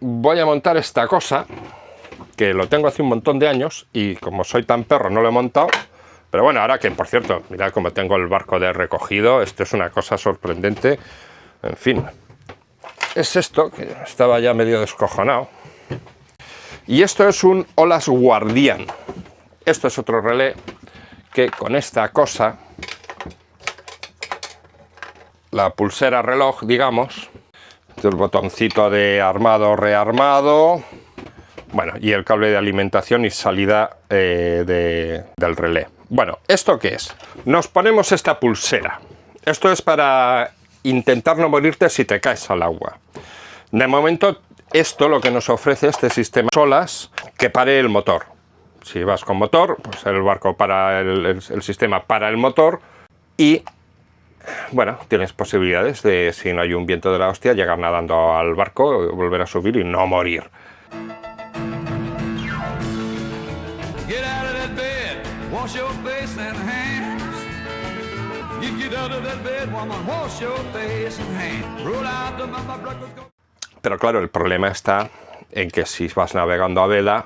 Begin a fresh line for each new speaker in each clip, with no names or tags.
voy a montar esta cosa, que lo tengo hace un montón de años y como soy tan perro no lo he montado. Pero bueno, ahora que, por cierto, mirad cómo tengo el barco de recogido, esto es una cosa sorprendente. En fin, es esto, que estaba ya medio descojonado. Y esto es un Olas Guardián. Esto es otro relé que con esta cosa, la pulsera reloj, digamos, el botoncito de armado, rearmado, bueno, y el cable de alimentación y salida del relé. Bueno, ¿esto qué es? Nos ponemos esta pulsera. Esto es para intentar no morirte si te caes al agua. De momento, esto lo que nos ofrece este sistema solas, que pare el motor. Si vas con motor, pues el barco para el sistema para el motor y, bueno, tienes posibilidades de, si no hay un viento de la hostia, llegar nadando al barco, volver a subir y no morir. Pero claro, el problema está en que si vas navegando a vela,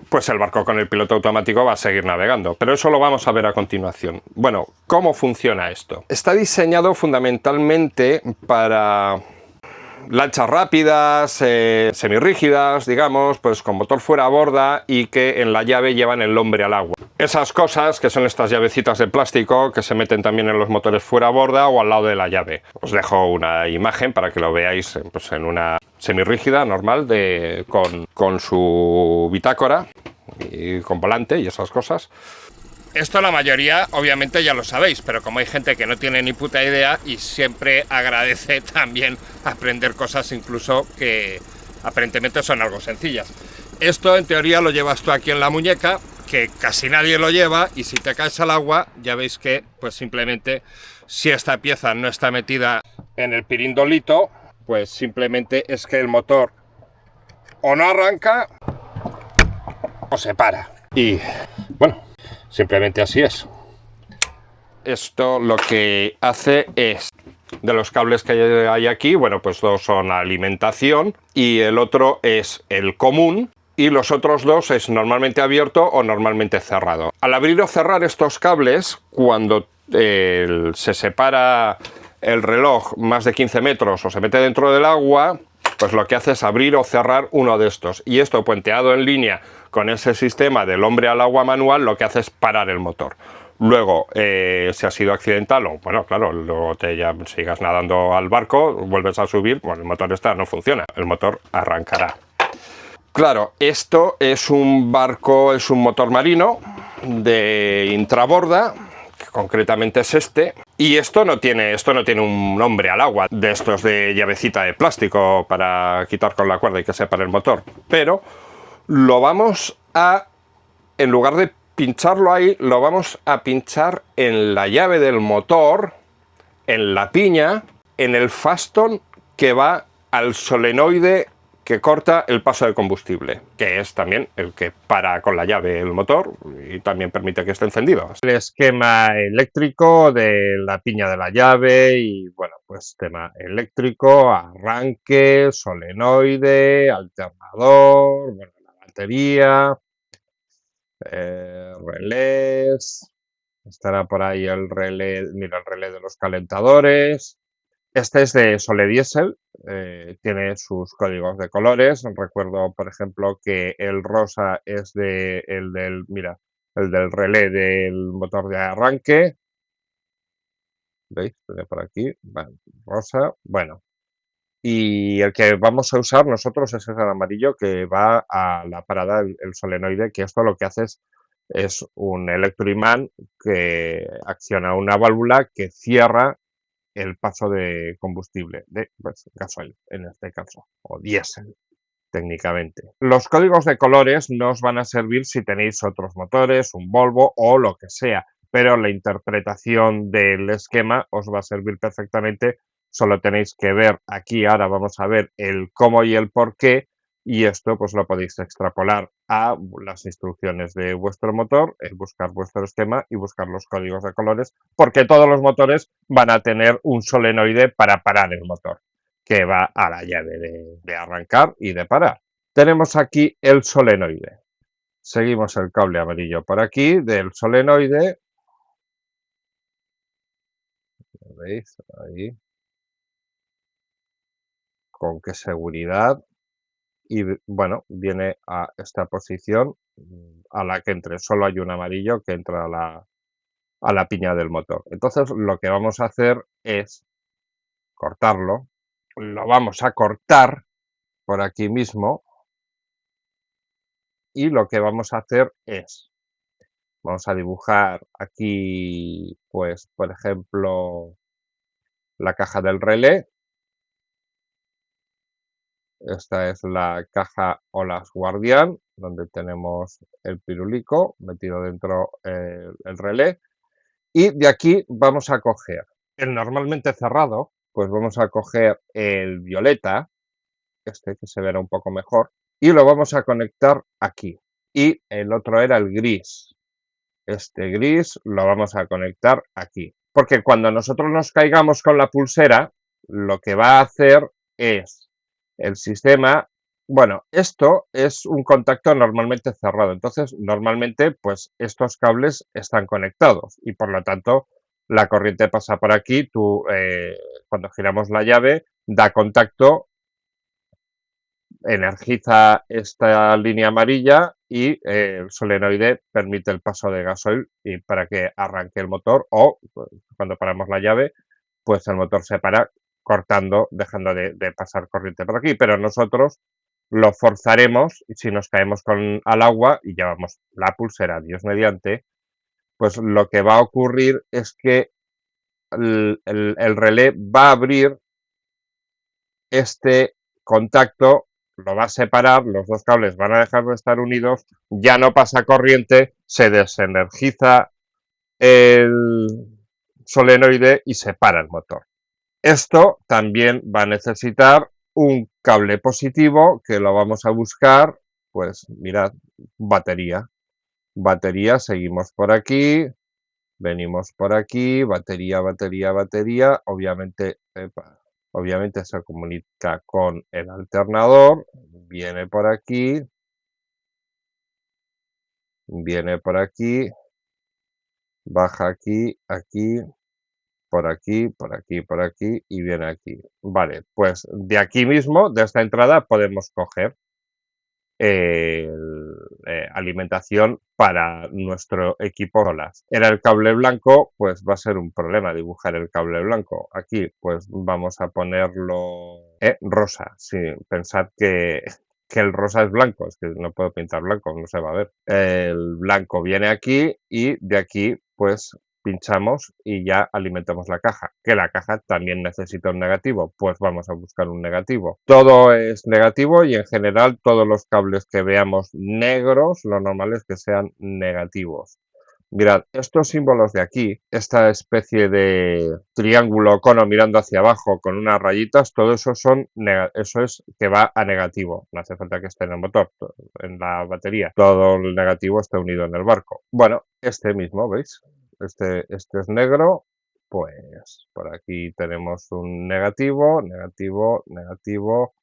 pues el barco con el piloto automático va a seguir navegando, pero eso lo vamos a ver a continuación. Bueno, ¿cómo funciona esto? Está diseñado fundamentalmente para lanchas rápidas, semirrígidas, digamos, pues con motor fuera a borda y que en la llave llevan el hombre al agua. Esas cosas que son estas llavecitas de plástico que se meten también en los motores fuera a borda o al lado de la llave. Os dejo una imagen para que lo veáis pues, en una semirrígida normal con su bitácora y con volante y esas cosas. Esto la mayoría obviamente ya lo sabéis, pero como hay gente que no tiene ni puta idea y siempre agradece también aprender cosas incluso que aparentemente son algo sencillas. Esto en teoría lo llevas tú aquí en la muñeca, que casi nadie lo lleva, y si te caes al agua ya veis que pues simplemente si esta pieza no está metida en el pirindolito, pues simplemente es que el motor o no arranca o se para. Y bueno, simplemente así es. Esto lo que hace es, de los cables que hay aquí, bueno, pues dos son alimentación y el otro es el común y los otros dos es normalmente abierto o normalmente cerrado. Al abrir o cerrar estos cables, cuando se separa el reloj más de 15 metros o se mete dentro del agua, pues lo que hace es abrir o cerrar uno de estos. Y esto puenteado en línea con ese sistema del hombre al agua manual, lo que hace es parar el motor. Luego, si ha sido accidental, o bueno, claro, luego ya sigas nadando al barco, vuelves a subir, bueno, el motor no funciona, el motor arrancará. Claro, esto es un barco, es un motor marino de intraborda, que concretamente es este, y esto no tiene un hombre al agua, de estos de llavecita de plástico para quitar con la cuerda y que se pare el motor, pero lo vamos a, en lugar de pincharlo ahí, lo vamos a pinchar en la llave del motor, en la piña, en el faston que va al solenoide que corta el paso de combustible, que es también el que para con la llave el motor y también permite que esté encendido. El esquema eléctrico de la piña de la llave y bueno, pues tema eléctrico, arranque, solenoide, alternador, bueno, la batería, relés, estará por ahí el relé, mira el relé de los calentadores. Este es de Sole Diesel, tiene sus códigos de colores. Recuerdo, por ejemplo, que el rosa es el del relé del motor de arranque. ¿Veis? Tiene por aquí, vale, rosa, bueno. Y el que vamos a usar nosotros es el amarillo que va a la parada, el solenoide, que esto lo que hace es un electroimán que acciona una válvula que cierra el paso de combustible, de pues, gasoil en este caso, o diésel técnicamente. Los códigos de colores no os van a servir si tenéis otros motores, un Volvo o lo que sea, pero la interpretación del esquema os va a servir perfectamente. Solo tenéis que ver aquí, ahora vamos a ver el cómo y el por qué, y esto pues lo podéis extrapolar a las instrucciones de vuestro motor, buscar vuestro esquema y buscar los códigos de colores, porque todos los motores van a tener un solenoide para parar el motor. que va a la llave de arrancar y de parar. Tenemos aquí el solenoide. Seguimos el cable amarillo por aquí del solenoide. ¿Veis? Ahí. Con qué seguridad. Y bueno, viene a esta posición a la que entre. Solo hay un amarillo que entra a la piña del motor. Entonces lo que vamos a hacer es cortarlo. Lo vamos a cortar por aquí mismo. Y lo que vamos a hacer es, vamos a dibujar aquí, pues, por ejemplo, la caja del relé. Esta es la caja Olas Guardián, donde tenemos el pirulico metido dentro el relé. Y de aquí vamos a coger el normalmente cerrado, pues vamos a coger el violeta, este que se verá un poco mejor, y lo vamos a conectar aquí. Y el otro era el gris. Este gris lo vamos a conectar aquí. Porque cuando nosotros nos caigamos con la pulsera, lo que va a hacer es el sistema. Bueno, esto es un contacto normalmente cerrado. Entonces, normalmente, pues estos cables están conectados y por lo tanto la corriente pasa por aquí. Cuando giramos la llave, da contacto, energiza esta línea amarilla y el solenoide permite el paso de gasoil y para que arranque el motor o pues, cuando paramos la llave, pues el motor se para cortando, dejando de pasar corriente por aquí. Pero nosotros lo forzaremos y si nos caemos al agua y llevamos la pulsera, Dios mediante, pues lo que va a ocurrir es que el relé va a abrir este contacto, lo va a separar, los dos cables van a dejar de estar unidos, ya no pasa corriente, se desenergiza el solenoide y se para el motor. Esto también va a necesitar un cable positivo que lo vamos a buscar, pues mirad, batería. Batería, seguimos por aquí, venimos por aquí, batería, batería, batería, obviamente se comunica con el alternador, viene por aquí, baja aquí, aquí, por aquí, por aquí, por aquí y viene aquí. Vale, pues de aquí mismo, de esta entrada, podemos coger alimentación para nuestro equipo solas. Era el cable blanco, pues va a ser un problema dibujar el cable blanco. Aquí, pues vamos a ponerlo rosa. Sí, pensad que el rosa es blanco, es que no puedo pintar blanco, no se va a ver. El blanco viene aquí y de aquí, pues pinchamos y ya alimentamos la caja. Que la caja también necesita un negativo, pues vamos a buscar un negativo. Todo es negativo y en general todos los cables que veamos negros, lo normal es que sean negativos. Mirad, estos símbolos de aquí, esta especie de triángulo cono mirando hacia abajo con unas rayitas, todo eso eso es que va a negativo. No hace falta que esté en el motor, en la batería. Todo el negativo está unido en el barco. Bueno, este mismo, ¿veis? Este es negro, pues por aquí tenemos un negativo, negativo, negativo.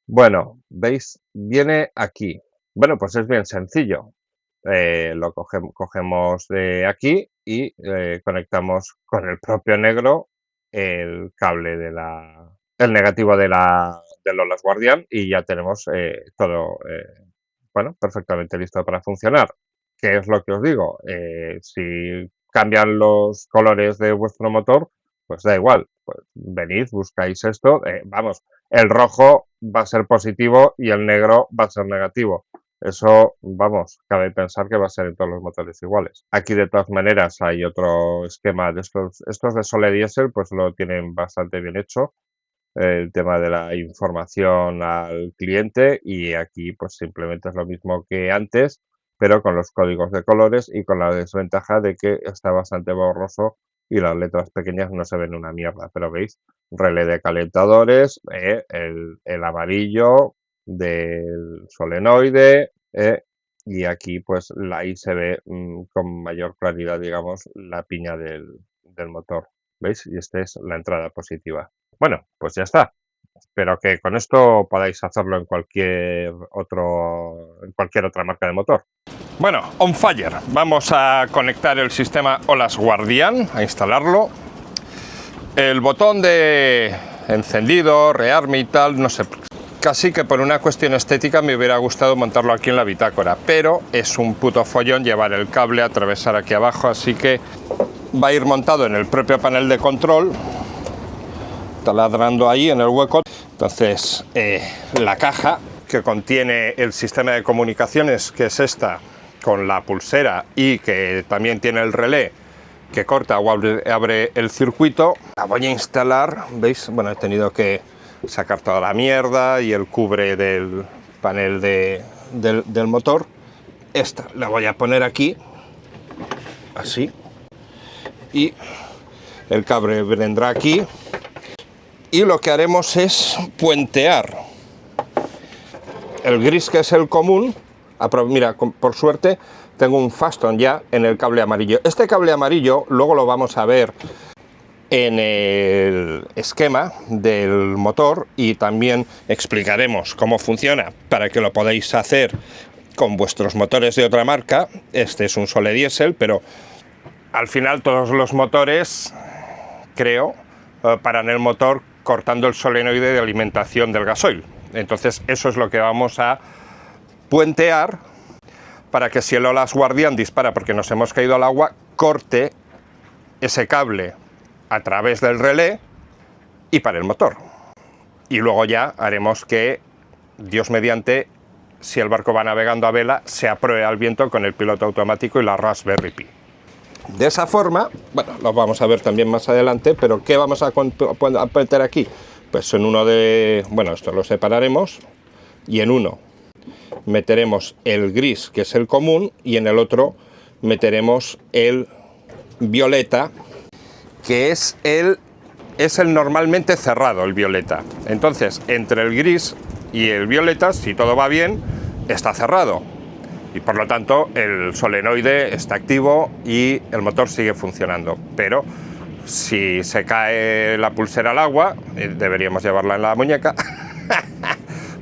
Bueno, ¿veis? Viene aquí. Bueno, pues es bien sencillo. Lo cogemos de aquí y conectamos con el propio negro el cable el negativo del Olas Guardián y ya tenemos todo, bueno, perfectamente listo para funcionar. ¿Qué es lo que os digo? Si cambian los colores de vuestro motor, pues da igual, pues venid, buscáis esto, vamos, el rojo va a ser positivo y el negro va a ser negativo. Eso, vamos, cabe pensar que va a ser en todos los motores iguales. Aquí de todas maneras hay otro esquema de estos de Sole Diesel, pues lo tienen bastante bien hecho, el tema de la información al cliente y aquí pues simplemente es lo mismo que antes, pero con los códigos de colores y con la desventaja de que está bastante borroso y las letras pequeñas no se ven una mierda, pero veis, relé de calentadores, el amarillo del solenoide y aquí pues ahí se ve con mayor claridad, digamos, la piña del motor, ¿veis? Y esta es la entrada positiva. Bueno, pues ya está. pero que con esto podáis hacerlo en cualquier otra marca de motor. Bueno, on fire. Vamos a conectar el sistema Olas Guardian, a instalarlo. El botón de encendido, rearme y tal, no sé, casi que por una cuestión estética me hubiera gustado montarlo aquí en la bitácora, pero es un puto follón llevar el cable, atravesar aquí abajo, así que va a ir montado en el propio panel de control, taladrando ahí en el hueco. Entonces la caja que contiene el sistema de comunicaciones, que es esta, con la pulsera, y que también tiene el relé que corta o abre el circuito, la voy a instalar. ¿Veis? Bueno, he tenido que sacar toda la mierda y el cubre del panel del motor. Esta la voy a poner aquí, así, y el cable vendrá aquí, y lo que haremos es puentear el gris, que es el común. Mira, por suerte tengo un Faston ya en el cable amarillo. Este cable amarillo luego lo vamos a ver en el esquema del motor, y también explicaremos cómo funciona para que lo podáis hacer con vuestros motores de otra marca. Este es un Sole Diesel, pero al final todos los motores, creo, paran el motor cortando el solenoide de alimentación del gasoil. Entonces eso es lo que vamos a puentear, para que si el Olas Guardian dispara porque nos hemos caído al agua, corte ese cable a través del relé y para el motor. Y luego ya haremos que, Dios mediante, si el barco va navegando a vela, se apruebe al viento con el piloto automático y la Raspberry Pi. De esa forma, bueno, lo vamos a ver también más adelante, pero ¿qué vamos a meter aquí? Pues en uno de... Bueno, esto lo separaremos, y en uno meteremos el gris, que es el común, y en el otro meteremos el violeta, que es el normalmente cerrado, el violeta. Entonces, entre el gris y el violeta, si todo va bien, está cerrado, y por lo tanto el solenoide está activo y el motor sigue funcionando. Pero si se cae la pulsera al agua, deberíamos llevarla en la muñeca,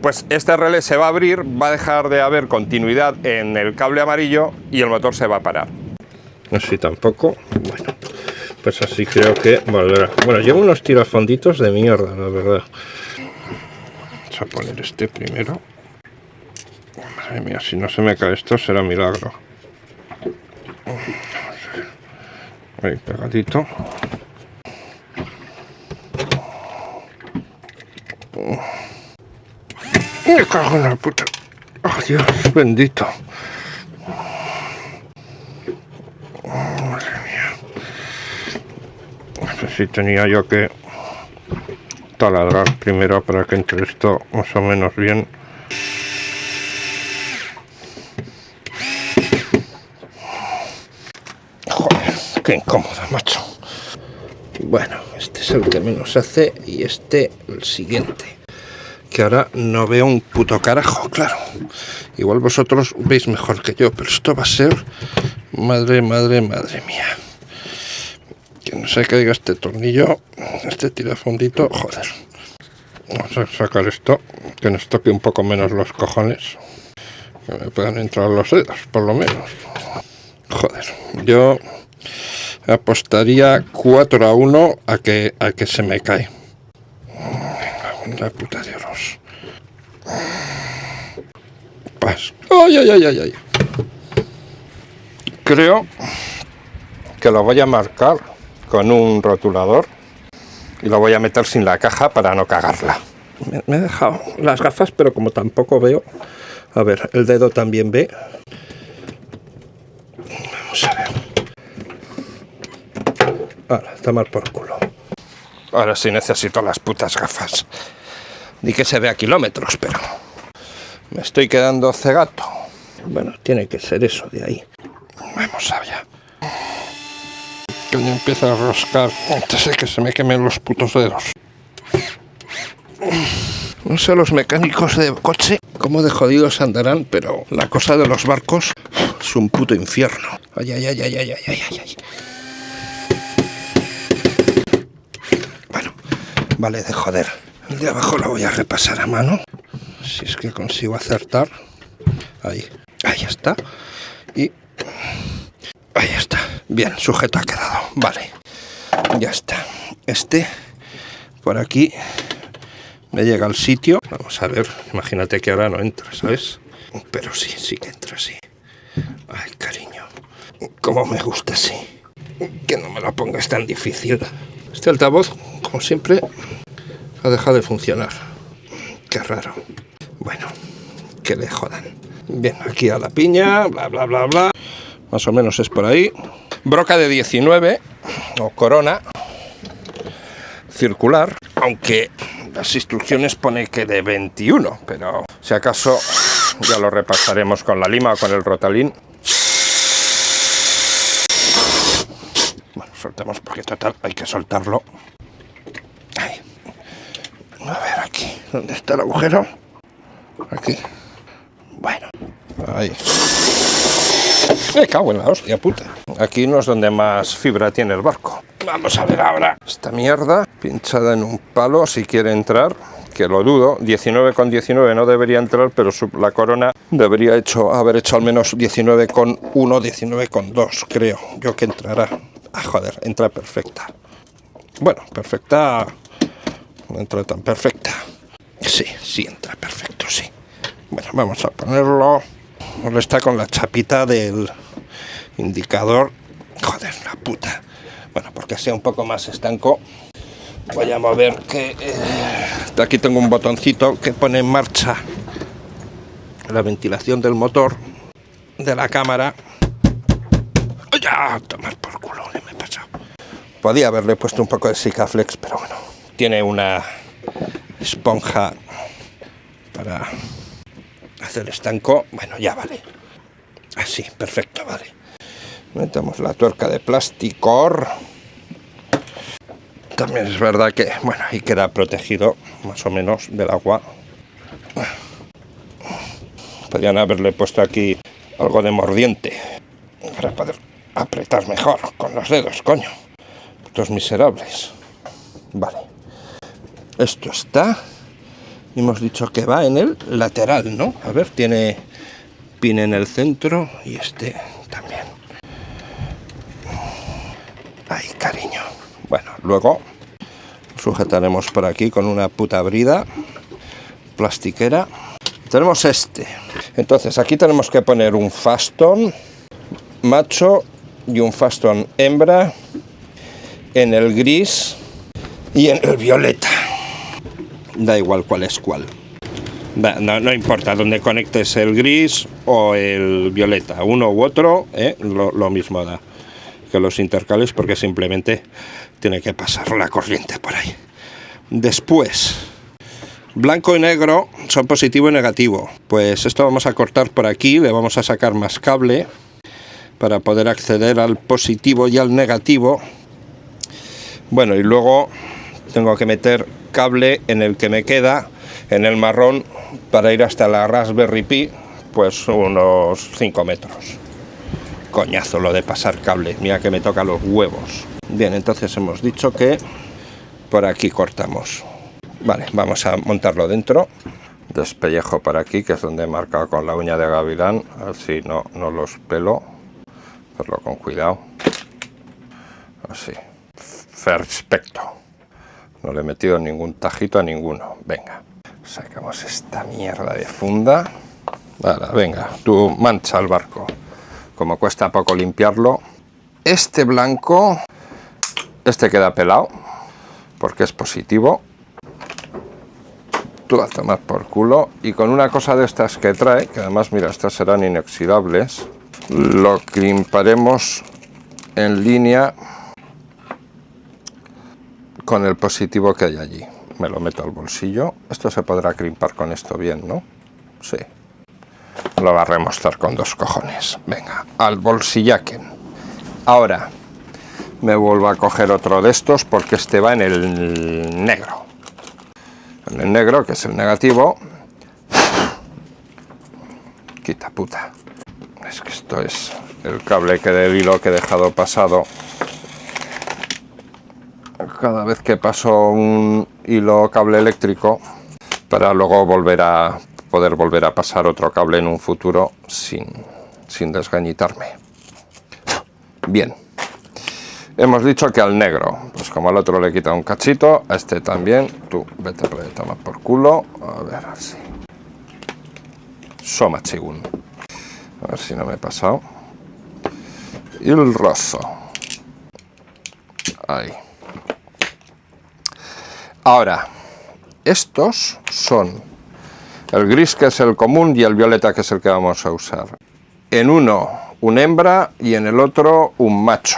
pues este relé se va a abrir, va a dejar de haber continuidad en el cable amarillo y el motor se va a parar. Así tampoco. Bueno, pues así creo que volverá. Bueno, llevo unos tirafonditos de mierda, la verdad. Vamos a poner este primero. Madre mía, si no se me cae esto será milagro. Ahí pegadito. Me cago en la puta. Oh, Dios bendito. Madre mía. No sé si tenía yo que taladrar primero para que entre esto más o menos bien. Joder, qué incómodo, macho. Bueno, este es el que menos hace, y este el siguiente, que ahora no veo un puto carajo, claro. Igual vosotros veis mejor que yo, pero esto va a ser... Madre mía. Que no se caiga este tornillo, este tirafondito, joder. Vamos a sacar esto, que nos toque un poco menos los cojones, que me puedan entrar los dedos, por lo menos. Joder, yo apostaría 4-1 a que se me cae. La puta de Dios. Paz. Ay. Creo que lo voy a marcar con un rotulador y lo voy a meter sin la caja para no cagarla. Me he dejado las gafas, pero como tampoco veo... A ver, el dedo también ve. Vamos a ver. Ahora, tomar por culo. Ahora sí necesito las putas gafas. Ni que se vea a kilómetros, pero... me estoy quedando cegato. Bueno, tiene que ser eso de ahí. Vamos allá. Que ya empieza a roscar antes de que se me quemen los putos dedos. No sé los mecánicos de coche cómo de jodidos andarán, pero la cosa de los barcos es un puto infierno. Ay. Bueno, vale de joder.
El de abajo lo voy a repasar a mano, si es que consigo acertar. Ahí está. Y ahí está. Bien, sujeto ha quedado. Vale, ya está. Este por aquí me llega al sitio. Vamos a ver, imagínate que ahora no entra, ¿sabes? Pero sí que entra, sí. Ay, cariño, cómo me gusta así. Que no me lo pongas tan difícil. Este altavoz, como siempre, ha dejado de funcionar. Qué raro. Bueno, que le jodan. Bien, aquí a la piña, bla, bla, bla, bla. Más o menos es por ahí. Broca de 19, o corona, circular, aunque las instrucciones pone que de 21, pero si acaso ya lo repasaremos con la lima o con el rotalín. Bueno, soltamos porque total hay que soltarlo. Ahí. A ver aquí, ¿dónde está el agujero? Aquí. Bueno, ahí. Me cago en la hostia puta. Aquí no es donde más fibra tiene el barco. Vamos a ver ahora. Esta mierda pinchada en un palo, si quiere entrar, que lo dudo. 19,19 no debería entrar, pero la corona debería haber hecho al menos 19,1, 19,2, creo yo que entrará. Ah, joder, entra perfecta. Bueno, perfecta. No entra tan perfecta. Sí entra perfecto, sí. Bueno, vamos a ponerlo. Está con la chapita del indicador. Joder, la puta. Bueno, porque sea un poco más estanco, voy a mover que... aquí tengo un botoncito que pone en marcha la ventilación del motor de la cámara. ¡Ya! Tomar por culo, me he pasado. Podía haberle puesto un poco de Sikaflex, pero bueno. Tiene una esponja para hacer estanco. Bueno, ya vale. Así, perfecto, vale. Metemos la tuerca de plasticor. También es verdad que, bueno, ahí queda protegido más o menos del agua. Podrían haberle puesto aquí algo de mordiente para poder apretar mejor con los dedos, coño. Estos miserables. Vale. Esto está. Hemos dicho que va en el lateral, ¿no? A ver, tiene pin en el centro y este también. Ay, cariño. Bueno, luego sujetaremos por aquí con una puta brida plastiquera. Tenemos este. Entonces aquí tenemos que poner un faston macho y un faston hembra en el gris y en el violeta. Da igual cuál es cuál. No importa dónde conectes el gris o el violeta, uno u otro, lo mismo da que los intercales, porque simplemente tiene que pasar la corriente por ahí. Después, blanco y negro son positivo y negativo. Pues esto vamos a cortar por aquí, le vamos a sacar más cable para poder acceder al positivo y al negativo. Bueno, y luego tengo que meter cable en el que me queda, en el marrón, para ir hasta la Raspberry Pi, pues unos 5 metros. Coñazo lo de pasar cable, mira que me toca los huevos. Bien, entonces hemos dicho que por aquí cortamos. Vale, vamos a montarlo dentro. Despellejo por aquí, que es donde he marcado con la uña de gavilán, así no los pelo. Hacerlo con cuidado. Así. Perfecto. No le he metido ningún tajito a ninguno. Venga, sacamos esta mierda de funda. Vale, venga, tú mancha el barco. Como cuesta poco limpiarlo. Este blanco, este queda pelado, porque es positivo. Tú a tomar por culo. Y con una cosa de estas que trae, que además, mira, estas serán inoxidables, lo crimparemos en línea con el positivo que hay allí. Me lo meto al bolsillo. Esto se podrá crimpar con esto bien, ¿no? Sí. Lo va a remostrar con 2 cojones. Venga, al bolsillaquen. Ahora me vuelvo a coger otro de estos, porque este va en el negro. En el negro, que es el negativo. Quita puta. Es que esto es el cable del hilo que he dejado pasado cada vez que paso un hilo cable eléctrico, para luego poder volver a pasar otro cable en un futuro sin desgañitarme. Bien, hemos dicho que al negro, pues como al otro le quita un cachito, a este también. Tú vete por ahí, toma por culo. A ver, así. Soma chigun. A ver si no me he pasado. Y el roso. Ahí. Ahora, estos son el gris, que es el común, y el violeta, que es el que vamos a usar. En uno, un hembra, y en el otro, un macho.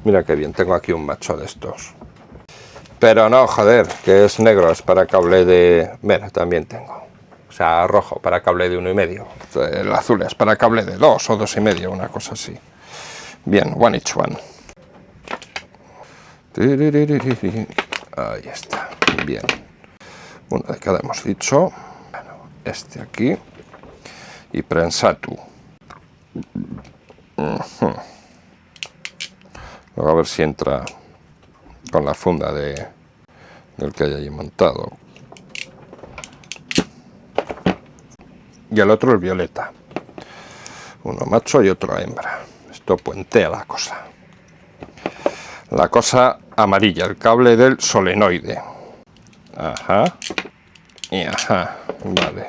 Mira qué bien, tengo aquí un macho de estos. Pero no, joder, que es negro, es para cable de... Mira, también tengo. O sea, rojo, para cable de 1,5. El azul es para cable de 2 o 2,5, una cosa así. Bien, one each one. Ahí está, bien. Uno de cada hemos dicho. Bueno, este aquí. Y prensatu. Luego a ver si entra con la funda del que hay ahí montado. Y el otro el violeta. Uno macho y otro hembra. Esto puentea la cosa. La cosa amarilla, el cable del solenoide. Ajá. Y ajá. Vale.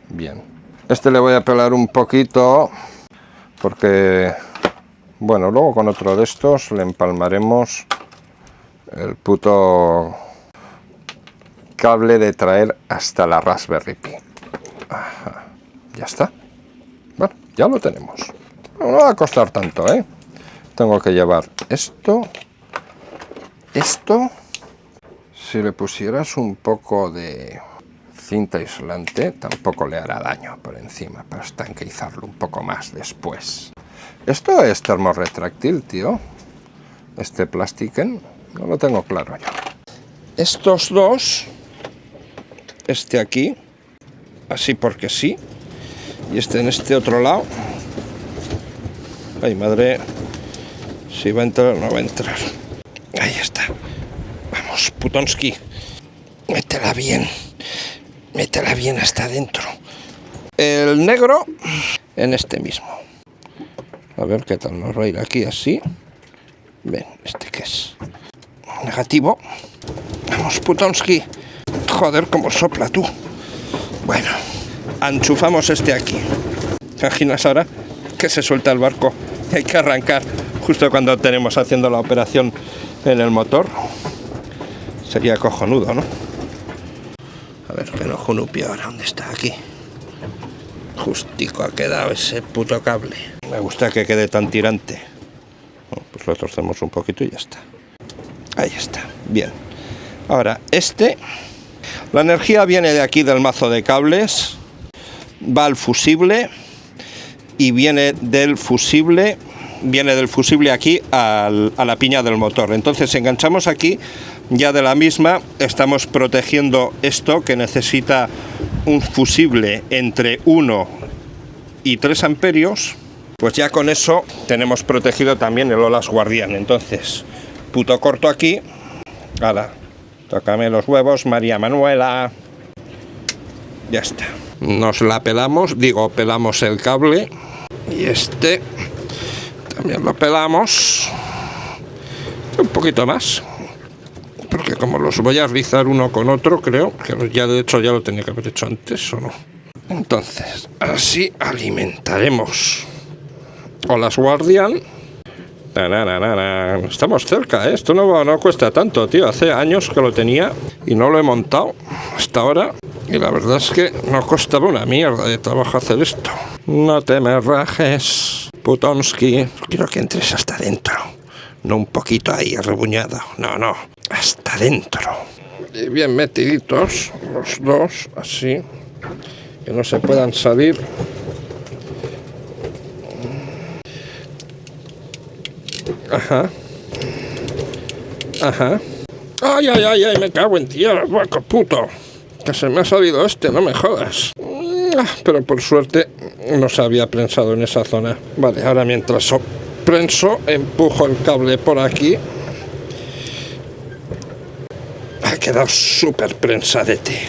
Bien. Este le voy a pelar un poquito porque, bueno, luego con otro de estos le empalmaremos el puto cable de traer hasta la Raspberry Pi. Ajá. Ya está. Bueno, ya lo tenemos. No va a costar tanto, ¿eh? Tengo que llevar esto. Si le pusieras un poco de cinta aislante, tampoco le hará daño por encima, para estanqueizarlo un poco más después. Esto es termorretráctil, tío. Este plastiken, no lo tengo claro yo. Estos dos, este aquí, así porque sí, y este en este otro lado. Ay, madre, si va a entrar o no va a entrar. Ahí está. Vamos, Putonsky, métela bien hasta adentro. El negro en este mismo. A ver qué tal nos va a ir aquí así. Ven, ¿este qué es? Negativo. Vamos, Putonsky. Joder, cómo sopla tú. Bueno, enchufamos este aquí. ¿Imaginas ahora que se suelta el barco? Hay que arrancar justo cuando tenemos haciendo la operación en el motor. Sería cojonudo, ¿no? A ver, que no junupio ahora. ¿Dónde está? Aquí. Justico ha quedado ese puto cable. Me gusta que quede tan tirante. Bueno, pues lo torcemos un poquito y ya está. Ahí está. Bien. Ahora, la energía viene de aquí del mazo de cables. Va al fusible. Y viene del fusible aquí a la piña del motor. Entonces, si enganchamos aquí, ya de la misma estamos protegiendo esto, que necesita un fusible entre 1 y 3 amperios. Pues ya con eso tenemos protegido también el Olas Guardián. Entonces, puto corto aquí. Hala, tócame los huevos, María Manuela. Ya está. Nos la pelamos, pelamos el cable. Y este también lo pelamos un poquito más, porque como los voy a rizar uno con otro, creo que ya de hecho ya lo tenía que haber hecho antes, ¿o no? Entonces, así alimentaremos Olas Guardián. Estamos cerca, ¿eh? Esto no cuesta tanto, tío. Hace años que lo tenía y no lo he montado hasta ahora. Y la verdad es que no costaba una mierda de trabajo hacer esto. No te me rajes, Putonsky. Quiero que entres hasta adentro. No un poquito ahí arrebuñado. No. Hasta adentro. Y bien metiditos los dos, así. Que no se puedan salir. Ajá. Ay, me cago en tierra, hueco puto. Que se me ha salido no me jodas. Pero por suerte no se había prensado en esa zona. Vale, ahora mientras prenso, empujo el cable por aquí. Ha quedado súper prensadete.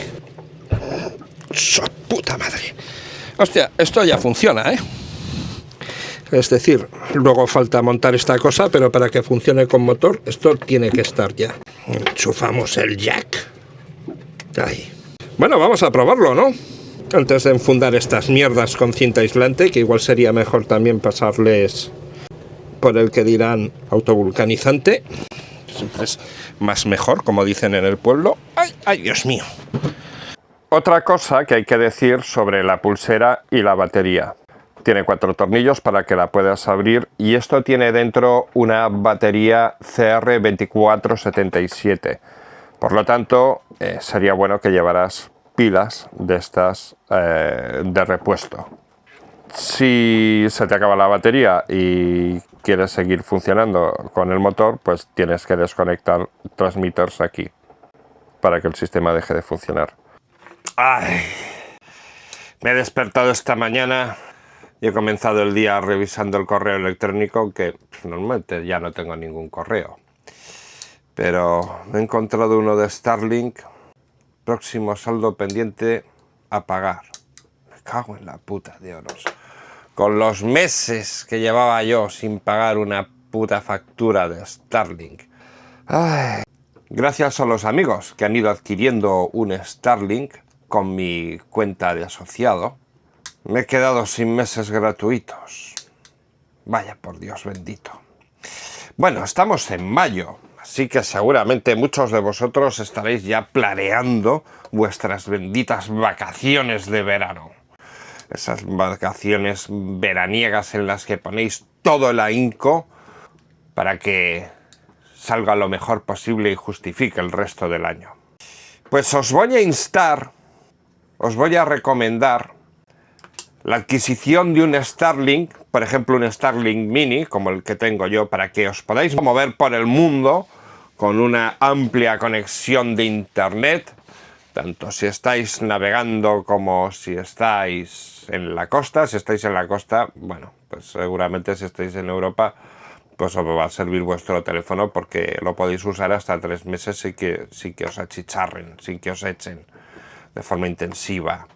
¡Su puta madre! Hostia, esto ya funciona, ¿eh? Es decir, luego falta montar esta cosa, pero para que funcione con motor, esto tiene que estar ya. Enchufamos el jack. Ahí. Bueno, vamos a probarlo, ¿no? Antes de enfundar estas mierdas con cinta aislante, que igual sería mejor también pasarles por el que dirán autovulcanizante. Siempre es más mejor, como dicen en el pueblo. ¡Ay, ay, Dios mío!
Otra cosa que hay que decir sobre la pulsera y la batería. Tiene 4 tornillos para que la puedas abrir y esto tiene dentro una batería CR2477. Por lo tanto, sería bueno que llevaras pilas de estas de repuesto. Si se te acaba la batería y quieres seguir funcionando con el motor, pues tienes que desconectar transmitters aquí para que el sistema deje de funcionar. ¡Ay! Me he despertado esta mañana y he comenzado el día revisando el correo electrónico, que normalmente ya no tengo ningún correo. Pero me he encontrado uno de Starlink, próximo saldo pendiente a pagar. Me cago en la puta de oros. Con los meses que llevaba yo sin pagar una puta factura de Starlink. Ay. Gracias a los amigos que han ido adquiriendo un Starlink con mi cuenta de asociado, me he quedado sin meses gratuitos. Vaya por Dios bendito. Bueno, estamos en mayo, así que seguramente muchos de vosotros estaréis ya planeando vuestras benditas vacaciones de verano. Esas vacaciones veraniegas en las que ponéis todo el ahínco para que salga lo mejor posible y justifique el resto del año. Pues os voy a instar, os voy a recomendar la adquisición de un Starlink, por ejemplo un Starlink Mini, como el que tengo yo, para que os podáis mover por el mundo con una amplia conexión de internet, tanto si estáis navegando como si estáis en la costa. Si estáis en la costa, bueno, pues seguramente si estáis en Europa, pues os va a servir vuestro teléfono porque lo podéis usar hasta 3 meses sin que os achicharren, sin que os echen de forma intensiva.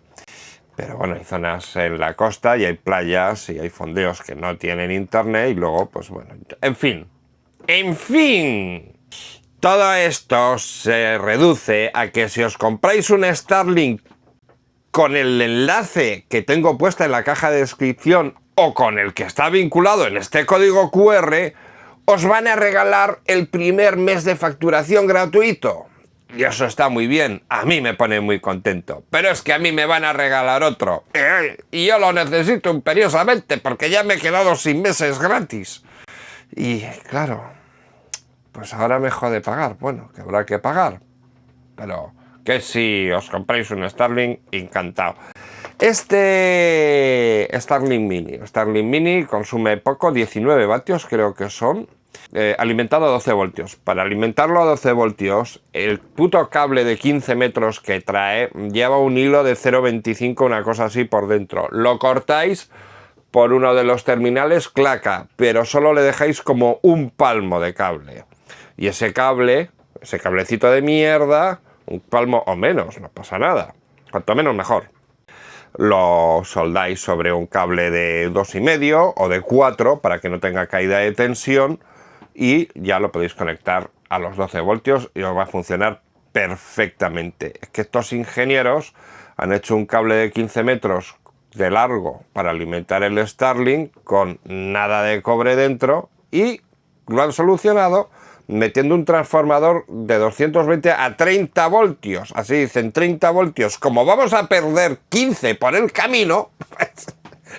Pero bueno, hay zonas en la costa y hay playas y hay fondeos que no tienen internet y luego, pues bueno, en fin. Todo esto se reduce a que si os compráis un Starlink con el enlace que tengo puesta en la caja de descripción o con el que está vinculado en este código QR, os van a regalar el primer mes de facturación gratuito. Y eso está muy bien, a mí me pone muy contento. Pero es que a mí me van a regalar otro. Y yo lo necesito imperiosamente porque ya me he quedado sin meses gratis. Y claro, pues ahora me jode pagar. Bueno, que habrá que pagar. Pero que si os compráis un Starlink, encantado. Este Starlink Mini consume poco, 19 vatios creo que son. Alimentado a 12 voltios. Para alimentarlo a 12 voltios, el puto cable de 15 metros que trae lleva un hilo de 0,25, una cosa así por dentro. Lo cortáis por uno de los terminales, claca, pero solo le dejáis como un palmo de cable. Y ese cable, ese cablecito de mierda, un palmo o menos, no pasa nada. Cuanto menos mejor. Lo soldáis sobre un cable de 2,5 o de 4 para que no tenga caída de tensión. Y ya lo podéis conectar a los 12 voltios y os va a funcionar perfectamente. Es que estos ingenieros han hecho un cable de 15 metros de largo para alimentar el Starlink con nada de cobre dentro y lo han solucionado metiendo un transformador de 220 a 30 voltios. Así dicen, 30 voltios. Como vamos a perder 15 por el camino, pues,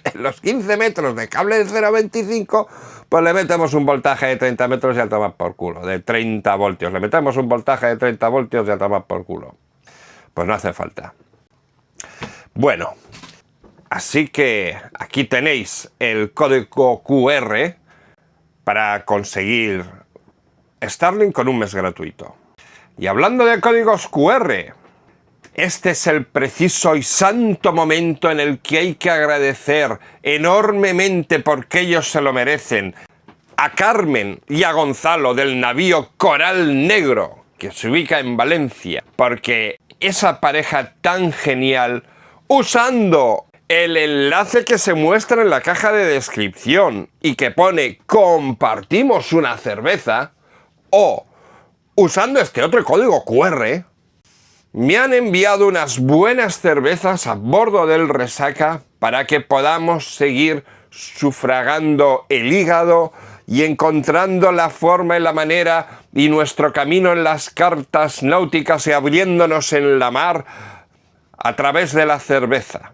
en los 15 metros de cable de 0,25... pues le metemos un voltaje de 30 metros y a tomar por culo, de 30 voltios. Le metemos un voltaje de 30 voltios y a tomar por culo. Pues no hace falta. Bueno, así que aquí tenéis el código QR para conseguir Starlink con un mes gratuito. Y hablando de códigos QR, este es el preciso y santo momento en el que hay que agradecer enormemente, porque ellos se lo merecen, a Carmen y a Gonzalo del navío Coral Negro, que se ubica en Valencia, porque esa pareja tan genial, usando el enlace que se muestra en la caja de descripción y que pone compartimos una cerveza, o usando este otro código QR, me han enviado unas buenas cervezas a bordo del Resaca para que podamos seguir sufragando el hígado y encontrando la forma y la manera y nuestro camino en las cartas náuticas y abriéndonos en la mar a través de la cerveza.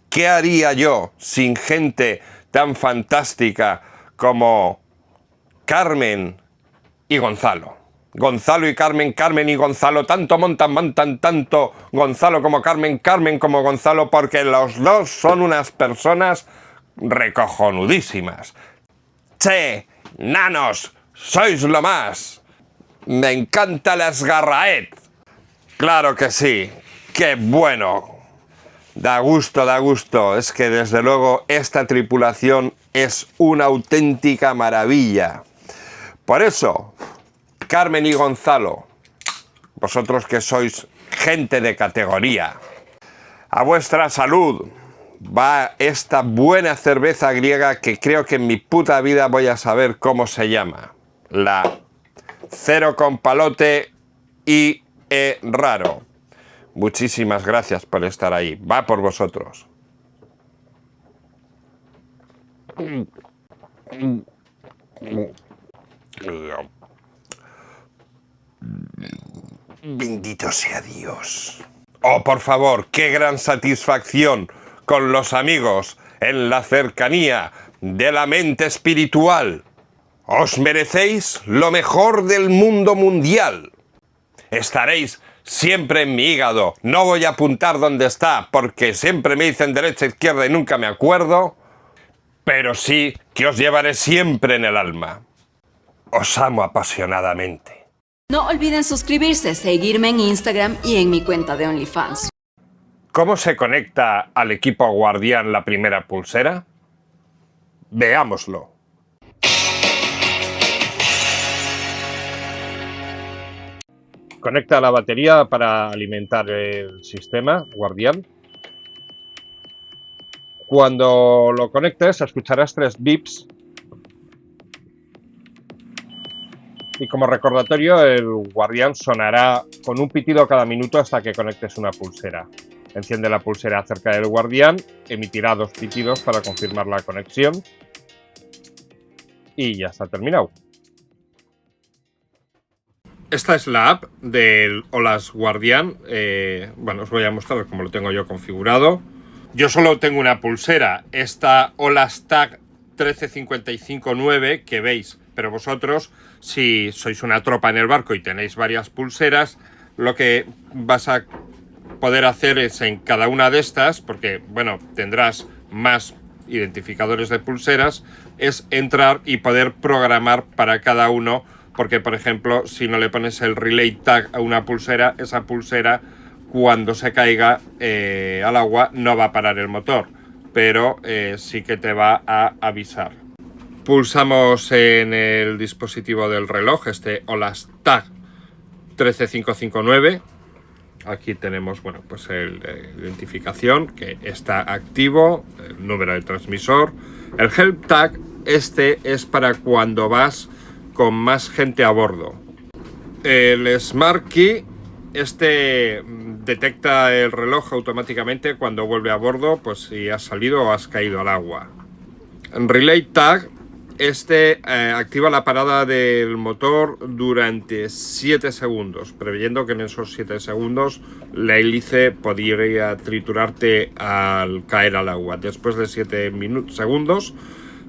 ¿Qué haría yo sin gente tan fantástica como Carmen y Gonzalo? Gonzalo y Carmen, Carmen y Gonzalo, tanto montan tanto Gonzalo como Carmen, Carmen como Gonzalo, porque los dos son unas personas recojonudísimas. ¡Che, nanos, sois lo más! Me encanta la esgarraet. Claro que sí, qué bueno. Da gusto, es que desde luego esta tripulación es una auténtica maravilla. Por eso, Carmen y Gonzalo, vosotros que sois gente de categoría, a vuestra salud va esta buena cerveza griega que creo que en mi puta vida voy a saber cómo se llama. La Cero con Palote y Raro. Muchísimas gracias por estar ahí. Va por vosotros. Bendito sea Dios. Oh, por favor, qué gran satisfacción con los amigos en la cercanía de la mente espiritual. Os merecéis lo mejor del mundo mundial. Estaréis siempre en mi hígado. No voy a apuntar dónde está porque siempre me dicen derecha, izquierda y nunca me acuerdo. Pero sí que os llevaré siempre en el alma. Os amo apasionadamente.
No olviden suscribirse, seguirme en Instagram y en mi cuenta de OnlyFans.
¿Cómo se conecta al equipo Guardián la primera pulsera? Veámoslo. Conecta la batería para alimentar el sistema Guardián. Cuando lo conectes, escucharás 3 bips. Y como recordatorio, el Guardián sonará con un pitido cada minuto hasta que conectes una pulsera. Enciende la pulsera cerca del Guardián, emitirá 2 pitidos para confirmar la conexión. Y ya está terminado. Esta es la app del Olas Guardián. Bueno, os voy a mostrar cómo lo tengo yo configurado. Yo solo tengo una pulsera, esta Olas Tag 13559 que veis, pero vosotros, si sois una tropa en el barco y tenéis varias pulseras, lo que vas a poder hacer es en cada una de estas, porque bueno, tendrás más identificadores de pulseras, es entrar y poder programar para cada uno, porque por ejemplo, si no le pones el relay tag a una pulsera, esa pulsera cuando se caiga al agua no va a parar el motor, pero sí que te va a avisar. Pulsamos en el dispositivo del reloj, este Olas Tag 13559. Aquí tenemos, bueno, pues el de identificación que está activo, el número de transmisor. El Help Tag, este es para cuando vas con más gente a bordo. El Smart Key, este detecta el reloj automáticamente cuando vuelve a bordo, pues si has salido o has caído al agua. En Relay Tag, este activa la parada del motor durante 7 segundos, preveyendo que en esos 7 segundos la hélice podría triturarte al caer al agua. Después de 7 segundos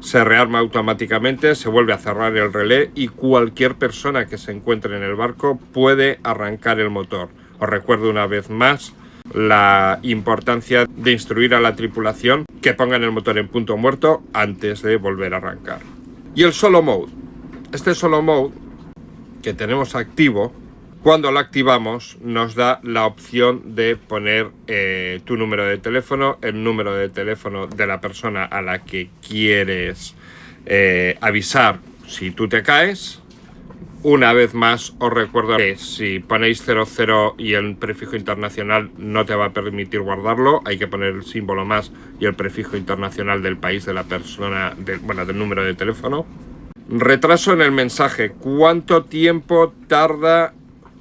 se rearma automáticamente, se vuelve a cerrar el relé y cualquier persona que se encuentre en el barco puede arrancar el motor. Os recuerdo una vez más la importancia de instruir a la tripulación que pongan el motor en punto muerto antes de volver a arrancar. Y el Solo Mode. Este Solo Mode que tenemos activo, cuando lo activamos nos da la opción de poner tu número de teléfono, el número de teléfono de la persona a la que quieres avisar si tú te caes, Una vez más os recuerdo que si ponéis 00 y el prefijo internacional no te va a permitir guardarlo, hay que poner el símbolo más y el prefijo internacional del país de la persona, del número de teléfono. Retraso en el mensaje. ¿Cuánto tiempo tarda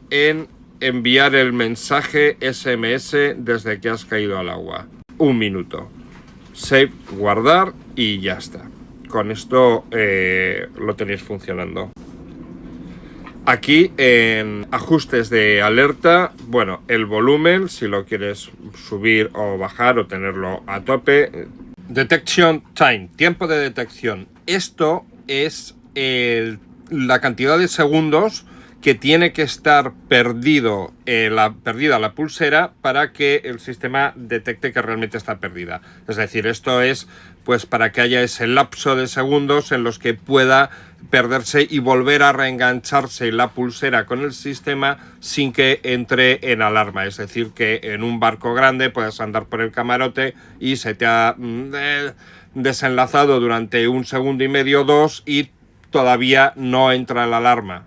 en enviar el mensaje SMS desde que has caído al agua? 1 minuto. Save, guardar y ya está. Con esto lo tenéis funcionando. Aquí en ajustes de alerta, bueno, el volumen, si lo quieres subir o bajar o tenerlo a tope. Detection time, tiempo de detección. Esto es la cantidad de segundos que tiene que estar perdida la pulsera para que el sistema detecte que realmente está perdida. Es decir, esto es pues para que haya ese lapso de segundos en los que pueda perderse y volver a reengancharse la pulsera con el sistema sin que entre en alarma. Es decir, que en un barco grande puedas andar por el camarote y se te ha desenlazado durante 1 segundo y medio, 2 y todavía no entra la alarma.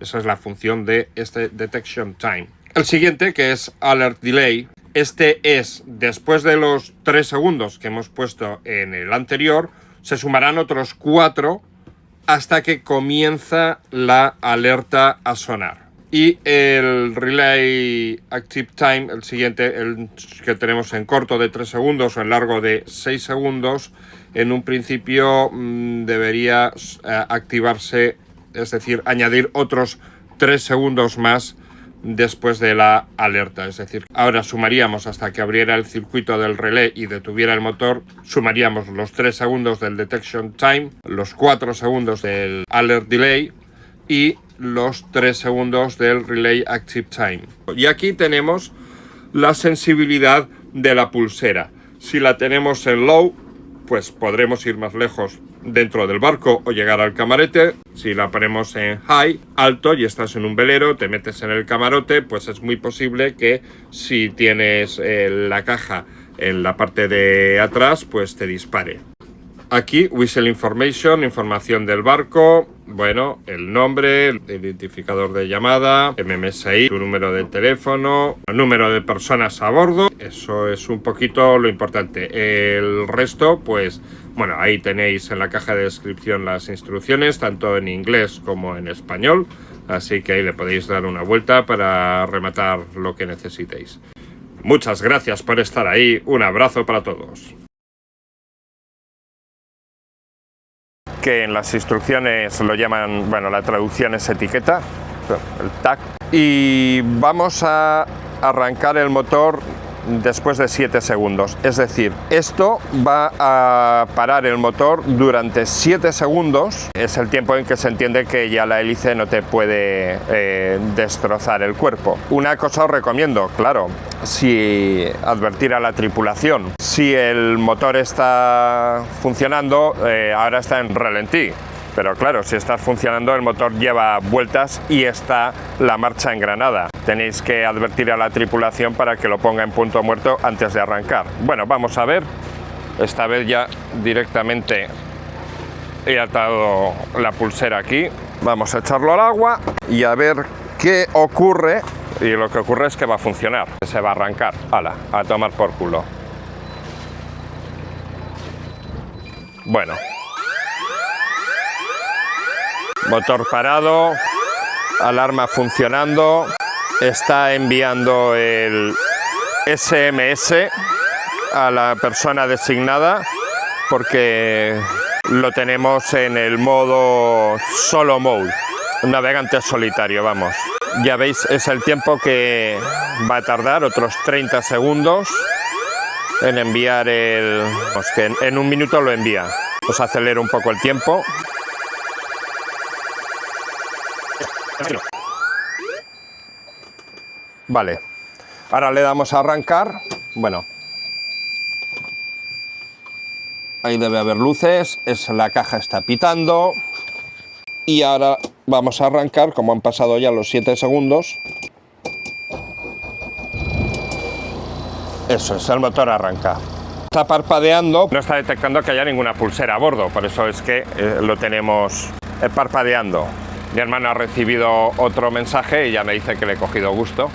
Esa es la función de este Detection Time. El siguiente, que es Alert Delay, este es después de los 3 segundos que hemos puesto en el anterior, se sumarán otros 4 hasta que comienza la alerta a sonar. Y el Relay Active Time, el siguiente, el que tenemos en corto de 3 segundos o en largo de 6 segundos, en un principio debería activarse, es decir, añadir otros 3 segundos más después de la alerta. Es decir, ahora sumaríamos hasta que abriera el circuito del relé y detuviera el motor, sumaríamos los 3 segundos del Detection Time, los 4 segundos del Alert Delay y los 3 segundos del Relay Active Time. Y aquí tenemos la sensibilidad de la pulsera. Si la tenemos en low, pues podremos ir más lejos dentro del barco o llegar al camarete. Si la ponemos en high, alto, y estás en un velero, te metes en el camarote, pues es muy posible que si tienes la caja en la parte de atrás, pues te dispare. Aquí, Whistle Information, información del barco, bueno, el nombre, el identificador de llamada, MMSI, tu número de teléfono, el número de personas a bordo, eso es un poquito lo importante. El resto, pues, bueno, ahí tenéis en la caja de descripción las instrucciones, tanto en inglés como en español, así que ahí le podéis dar una vuelta para rematar lo que necesitéis. Muchas gracias por estar ahí, un abrazo para todos. Que en las instrucciones lo llaman, bueno, la traducción es etiqueta, el tag, y vamos a arrancar el motor después de 7 segundos, es decir, esto va a parar el motor durante 7 segundos, es el tiempo en que se entiende que ya la hélice no te puede destrozar el cuerpo. Una cosa os recomiendo, claro, si advertir a la tripulación, si el motor está funcionando, ahora está en ralentí. Pero claro, si está funcionando, el motor lleva vueltas y está la marcha engranada. Tenéis que advertir a la tripulación para que lo ponga en punto muerto antes de arrancar. Bueno, vamos a ver. Esta vez ya directamente he atado la pulsera aquí. Vamos a echarlo al agua y a ver qué ocurre. Y lo que ocurre es que va a funcionar. Se va a arrancar. ¡Hala! A tomar por culo. Bueno. Motor parado, alarma funcionando, está enviando el SMS a la persona designada porque lo tenemos en el modo solo mode, navegante solitario, vamos. Ya veis, es el tiempo que va a tardar, otros 30 segundos en enviar el... Pues que en 1 minuto lo envía. Os acelero un poco el tiempo. Vale, ahora le damos a arrancar. Bueno, ahí debe haber luces, la caja está pitando y ahora vamos a arrancar, como han pasado ya los 7 segundos. Eso es, el motor arranca. Está parpadeando, no está detectando que haya ninguna pulsera a bordo, por eso es que lo tenemos parpadeando. Mi hermano ha recibido otro mensaje y ya me dice que le he cogido gusto.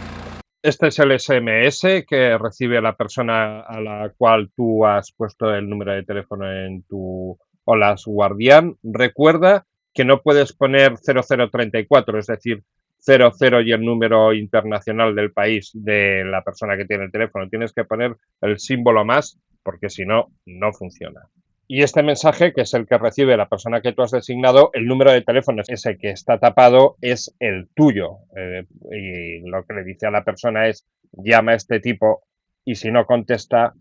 Este es el SMS que recibe la persona a la cual tú has puesto el número de teléfono en tu OLAS Guardián. Recuerda que no puedes poner 0034, es decir, 00 y el número internacional del país de la persona que tiene el teléfono. Tienes que poner el símbolo más, porque si no, no funciona. Y este mensaje, que es el que recibe la persona que tú has designado, el número de teléfono, ese que está tapado, es el tuyo. Y lo que le dice a la persona es, llama a este tipo y si no contesta,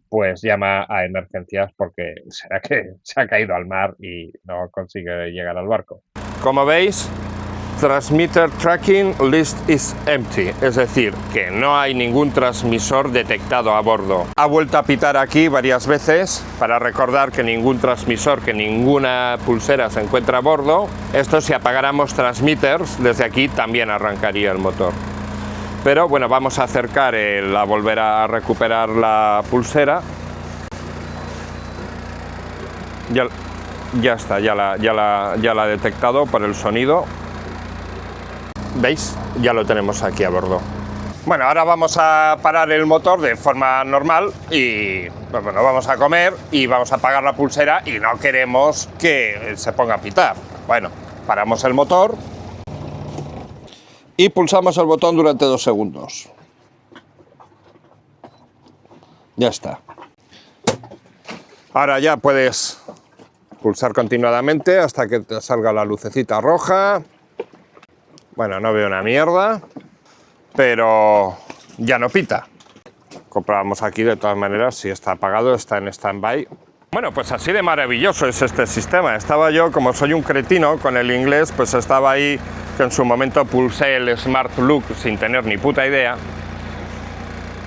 pues llama a emergencias porque será que se ha caído al mar y no consigue llegar al barco. Como veis, Transmitter Tracking List is empty, es decir, que no hay ningún transmisor detectado a bordo. Ha vuelto a pitar aquí varias veces para recordar que ningún transmisor, que ninguna pulsera se encuentra a bordo. Esto, si apagáramos transmitters, desde aquí también arrancaría el motor. Pero bueno, vamos a acercar a volver a recuperar la pulsera. Ya está, ya la ha detectado por el sonido. ¿Veis? Ya lo tenemos aquí a bordo. Bueno, ahora vamos a parar el motor de forma normal y bueno, vamos a comer y vamos a apagar la pulsera y no queremos que se ponga a pitar. Bueno, paramos el motor
Y pulsamos el botón durante 2 segundos. Ya está.
Ahora ya puedes pulsar continuadamente hasta que te salga la lucecita roja. Bueno, no veo una mierda, pero ya no pita. Comprobamos aquí de todas maneras si está apagado, está en stand-by. Bueno, pues así de maravilloso es este sistema. Estaba yo, como soy un cretino con el inglés, pues estaba ahí que en su momento pulsé el Smart Look sin tener ni puta idea.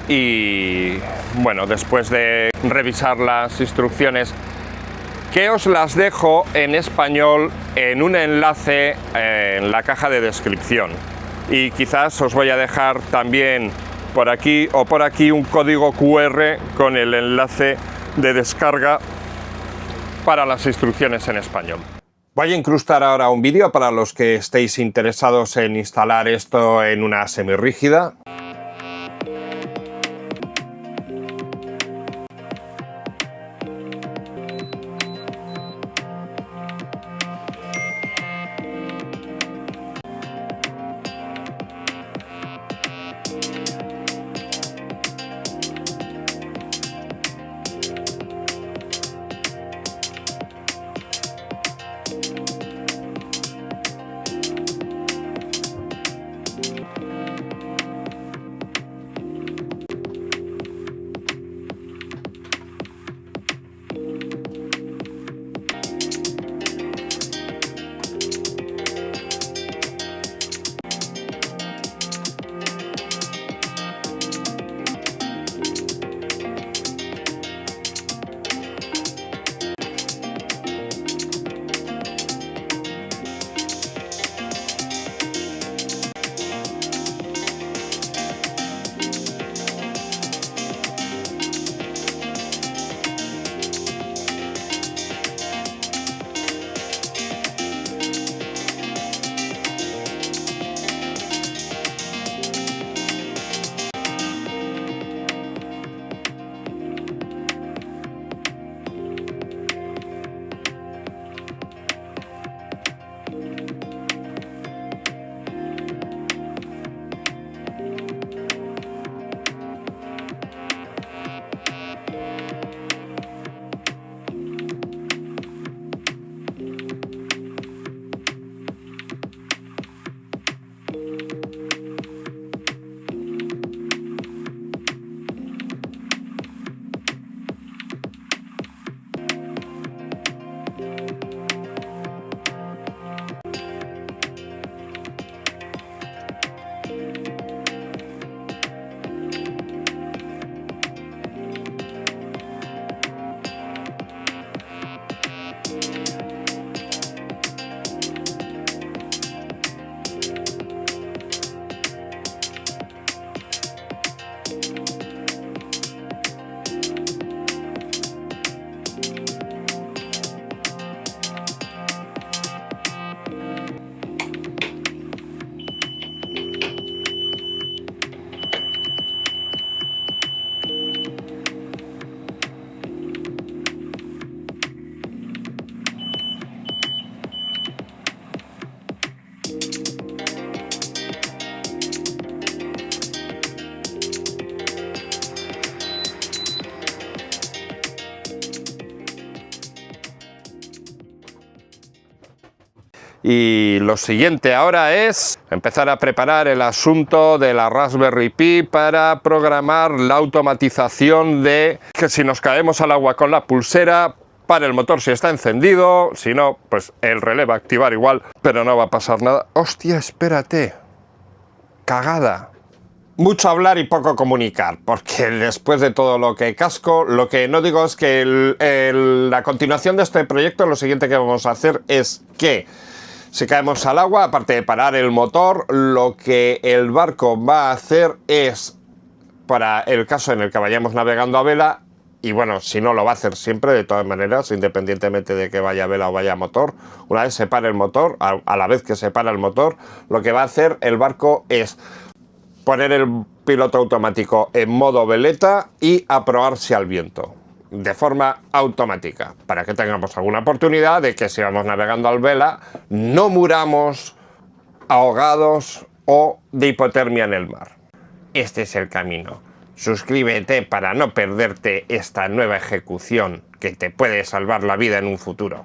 Y bueno, después de revisar las instrucciones, que os las dejo en español en un enlace en la caja de descripción. Y quizás os voy a dejar también por aquí o por aquí un código QR con el enlace de descarga para las instrucciones en español. Voy a incrustar ahora un vídeo para los que estéis interesados en instalar esto en una semirrígida. Y lo siguiente ahora es empezar a preparar el asunto de la Raspberry Pi para programar la automatización de que si nos caemos al agua con la pulsera, para el motor si está encendido, si no, pues el relé va a activar igual, pero no va a pasar nada. ¡Hostia, espérate! ¡Cagada! Mucho hablar y poco comunicar, porque después de todo lo que casco, lo que no digo es que la continuación de este proyecto, lo siguiente que vamos a hacer es que si caemos al agua, aparte de parar el motor, lo que el barco va a hacer es, para el caso en el que vayamos navegando a vela, y bueno, si no lo va a hacer siempre, de todas maneras, independientemente de que vaya a vela o vaya a motor, una vez se para el motor, a la vez que se para el motor, lo que va a hacer el barco es poner el piloto automático en modo veleta y aprobarse al viento, de forma automática, para que tengamos alguna oportunidad de que si vamos navegando al vela, no muramos ahogados o de hipotermia en el mar. Este es el camino. Suscríbete para no perderte esta nueva ejecución que te puede salvar la vida en un futuro.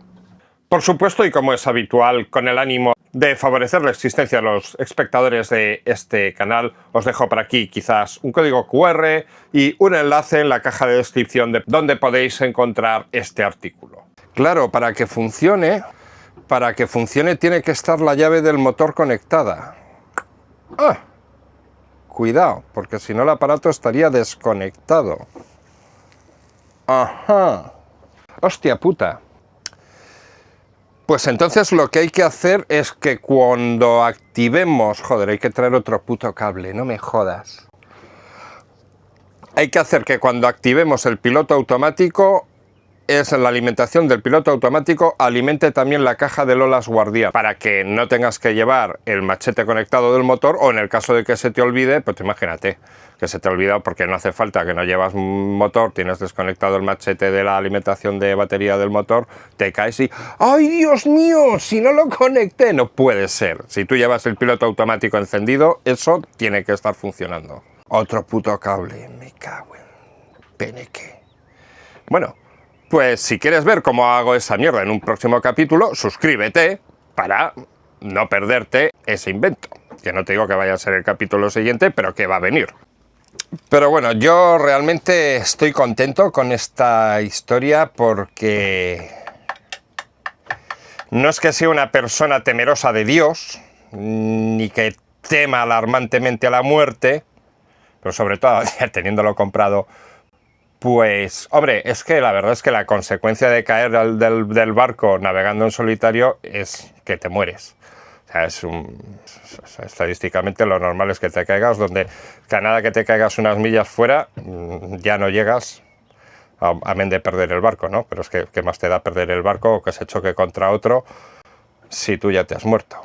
Por supuesto, y como es habitual, con el ánimo de favorecer la existencia de los espectadores de este canal, os dejo por aquí quizás un código QR y un enlace en la caja de descripción de donde podéis encontrar este artículo. Claro, para que funcione tiene que estar la llave del motor conectada. Cuidado, porque si no el aparato estaría desconectado. Ajá. Hostia puta. Pues entonces lo que hay que hacer es que cuando activemos... Joder, hay que traer otro puto cable, no me jodas. Hay que hacer que cuando activemos el piloto automático, es la alimentación del piloto automático, alimente también la caja del Olas Guardián, para que no tengas que llevar el machete conectado del motor, o en el caso de que se te olvide, pues imagínate que se te ha olvidado, porque no hace falta, que no llevas motor, tienes desconectado el machete de la alimentación de batería del motor, te caes y ¡ay, Dios mío! Si no lo conecté, no puede ser. Si tú llevas el piloto automático encendido, eso tiene que estar funcionando. Otro puto cable, me cago en peneque. Bueno, pues si quieres ver cómo hago esa mierda en un próximo capítulo, suscríbete para no perderte ese invento. Que no te digo que vaya a ser el capítulo siguiente, pero que va a venir. Pero bueno, yo realmente estoy contento con esta historia porque no es que sea una persona temerosa de Dios, ni que tema alarmantemente a la muerte, pero sobre todo teniéndolo comprado, pues, hombre, es que la verdad es que la consecuencia de caer del barco navegando en solitario es que te mueres. O sea, estadísticamente lo normal es que te caigas, donde a nada que te caigas unas millas fuera, ya no llegas, amén de perder el barco, ¿no? Pero es que, ¿qué más te da perder el barco o que se choque contra otro si tú ya te has muerto?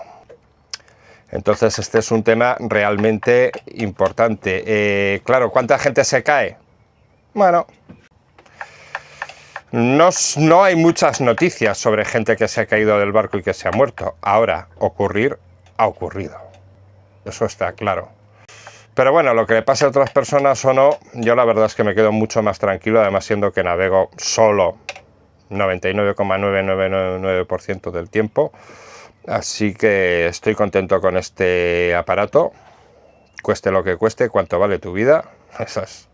Entonces este es un tema realmente importante. Claro, ¿cuánta gente se cae? Bueno, no hay muchas noticias sobre gente que se ha caído del barco y que se ha muerto. Ahora, ocurrir ha ocurrido. Eso está claro. Pero bueno, lo que le pase a otras personas o no, yo la verdad es que me quedo mucho más tranquilo, además siendo que navego solo 99,999% del tiempo. Así que estoy contento con este aparato. Cueste lo que cueste, ¿cuánto vale tu vida? Esa es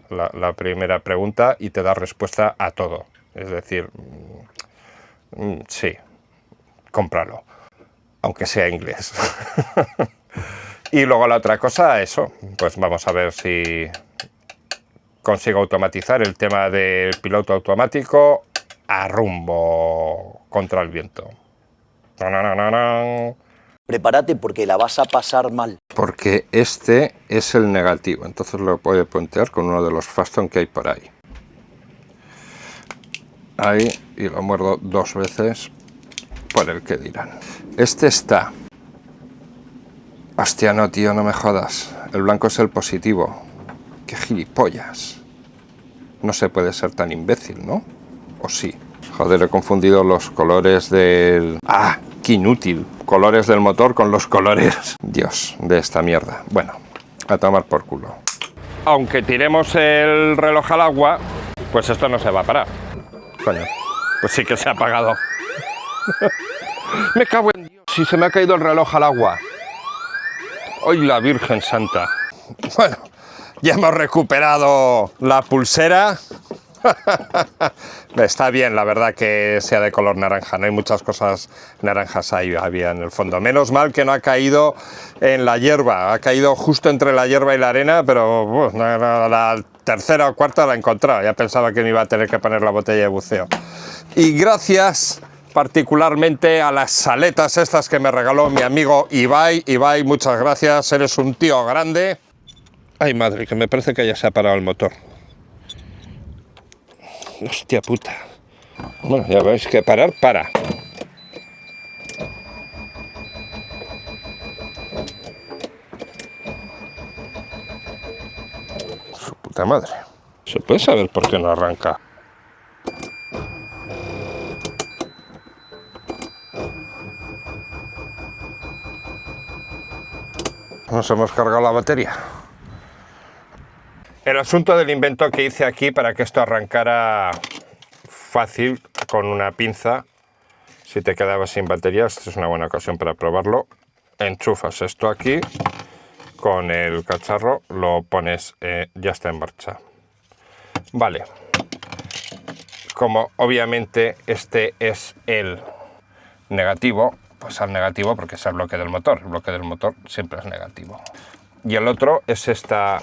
la primera pregunta y te da respuesta a todo. Es decir, sí, cómpralo, aunque sea inglés. Y luego la otra cosa, eso, pues vamos a ver si consigo automatizar el tema del piloto automático a rumbo contra el viento.
Prepárate porque la vas a pasar mal.
Porque este es el negativo, entonces lo voy a puntear con uno de los Faston que hay por ahí. Ahí, y lo muerdo 2 veces por el que dirán. Este está... Hostia, no, tío, no me jodas. El blanco es el positivo. ¡Qué gilipollas! No se puede ser tan imbécil, ¿no? ¿O sí? Joder, he confundido los colores del... ¡Ah! ¡Qué inútil! Colores del motor con los colores, Dios, de esta mierda. Bueno, a tomar por culo.
Aunque tiremos el reloj al agua, pues esto no se va a parar. Coño, pues sí que se ha apagado. Me cago en Dios, si se me ha caído el reloj al agua. ¡Ay, la Virgen Santa! Bueno, ya hemos recuperado la pulsera. Está bien, la verdad, que sea de color naranja. No hay muchas cosas naranjas ahí, había en el fondo. Menos mal que no ha caído en la hierba. Ha caído justo entre la hierba y la arena, pero la tercera o cuarta la he encontrado. Ya pensaba que me iba a tener que poner la botella de buceo. Y gracias particularmente a las saletas estas que me regaló mi amigo Ibai. Ibai, muchas gracias, eres un tío grande. Ay, madre, que me parece que ya se ha parado el motor. Hostia puta. Bueno, ya veis que parar, para. Su puta madre. ¿Se puede saber por qué no arranca? Nos hemos cargado la batería. El asunto del invento que hice aquí para que esto arrancara fácil con una pinza, si te quedabas sin batería, esta es una buena ocasión para probarlo. Enchufas esto aquí, con el cacharro lo pones, ya está en marcha. Vale, como obviamente este es el negativo, pues al negativo porque es el bloque del motor. El bloque del motor siempre es negativo. Y el otro es esta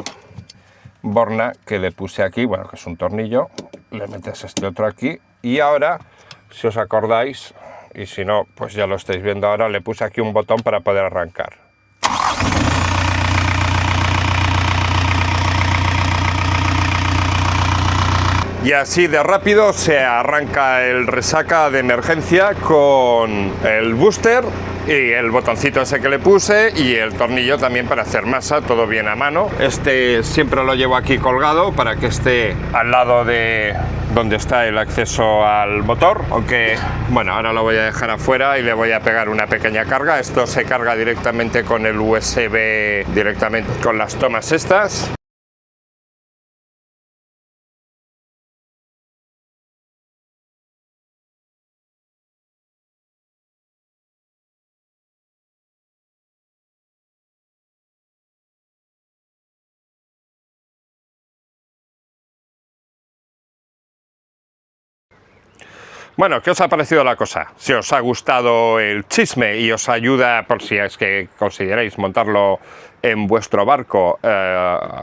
borna que le puse aquí, bueno, que es un tornillo. Le metes este otro aquí y ahora, si os acordáis, y si no, pues ya lo estáis viendo ahora, le puse aquí un botón para poder arrancar. Y así de rápido se arranca el Resaca de emergencia con el booster y el botoncito ese que le puse y el tornillo también para hacer masa, todo bien a mano. Este siempre lo llevo aquí colgado para que esté al lado de donde está el acceso al motor, aunque bueno, ahora lo voy a dejar afuera y le voy a pegar una pequeña carga. Esto se carga directamente con el USB, directamente con las tomas estas. Bueno, ¿qué os ha parecido la cosa? Si os ha gustado el chisme y os ayuda, por si es que consideráis montarlo en vuestro barco,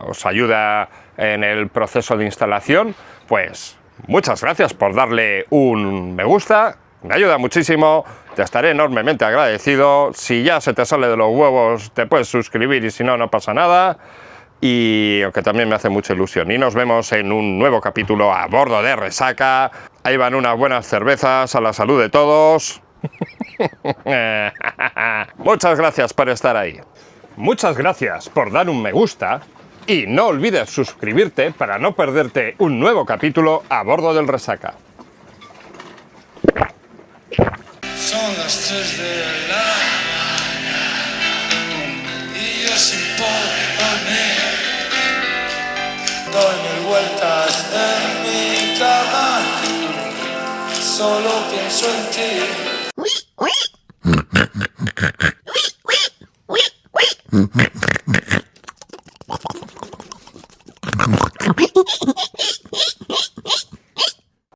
os ayuda en el proceso de instalación, pues muchas gracias por darle un me gusta, me ayuda muchísimo, te estaré enormemente agradecido. Si ya se te sale de los huevos, te puedes suscribir y si no, no pasa nada. Y aunque también me hace mucha ilusión. Y nos vemos en un nuevo capítulo a bordo de Resaca. Ahí van unas buenas cervezas a la salud de todos. Muchas gracias por estar ahí. Muchas gracias por dar un me gusta. Y no olvides suscribirte para no perderte un nuevo capítulo a bordo del Resaca.
Son las 3 de la mañana y yo sin poder dormir. Doy mil vueltas en mi cama, solo pienso en ti.